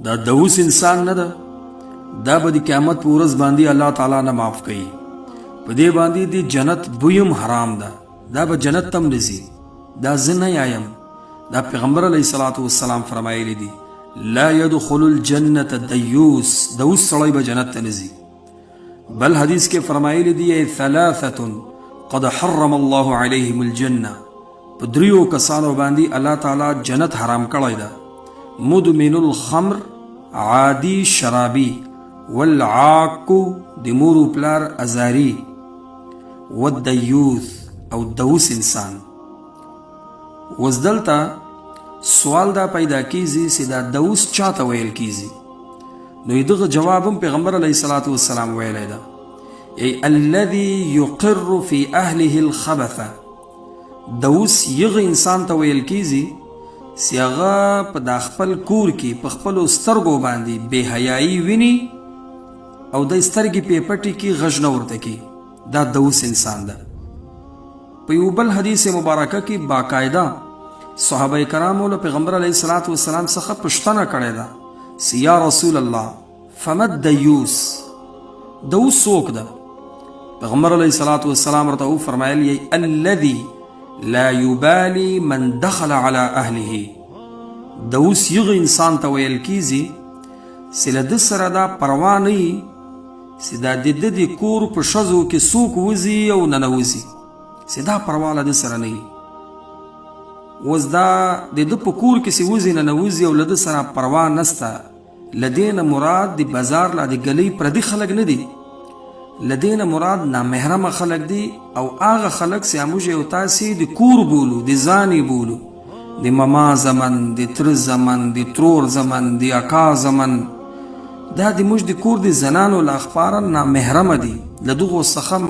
دا دوس انسان نه ده، دا به د قیامت په ورځ باندې الله تعالی نه معاف کوي. په دې باندې د جنت بویم حرام ده، دا به جنت تم نزي. دا زه نه یایم، دا پیغمبر علیه الصلاة والسلام فرمایلی دي لا يدخل الجنة الدیوس، دوس سړی به جنت ته نزي. بل حدیث کې فرمایلی دي ثلاثة قد حرم الله عليهم الجنة، په دریو کسانو باندې الله تعالی جنت حرام کړی ده. مدمن الخمر، عادي شرابي، والعاق د مور پلار ازاری، والدیوث او دوس انسان. وزدلتا سوال دا پیدا کیږي چې دا دوس چاته ویل کیږي؟ نو دغه جواب هم پیغمبر علیه الصلاة والسلام ویلی ده، ای الذي يقر في اهله الخبث. دوس یغه انسان ته ویل کیږي چې هغه په د خپل کور کې په خپلو سترګو باندې بې حیایي ویني او د سترګې په پټي کې غږ نه ورته کوي. دا دوس انسان ده. په یو بل حدیث مبارکه کې باقاعده صحابه کرامو له پیغمبر علیه الصلاة والسلام څخه پوښتنه کړې ده چې یا رسول الله فما الدیوس، دوس څوک ده؟ پیغمبر علیه الصلاة والسلام ورته وفرمایل الذي لا يبالي من دخل على اهله. دوس یغه انسان ته ویل کیږي چې له ده سره دا پروا نه وي چې دا د ده د کور په ښځو کې څوک وځي او ننوځي، چې دا پروا له ده سره نه وي. اوس دا د ده په کور کې چې وځي ننوځي او له ده سره پروا نسته، له دې نه مراد د بازار لا د ګلۍ پردي خلک نه دي، له دې نه مراد نامحرمه خلک دي او هغه خلک چې موږ یو تاسې د کور بولو، د ځانې بولو، د ماما زمن، د تر زمن، د ترور زمن، د اکا زمن، دا د موږ د کور د زنانو له اخباره نامحرمه دي. له دغو څخه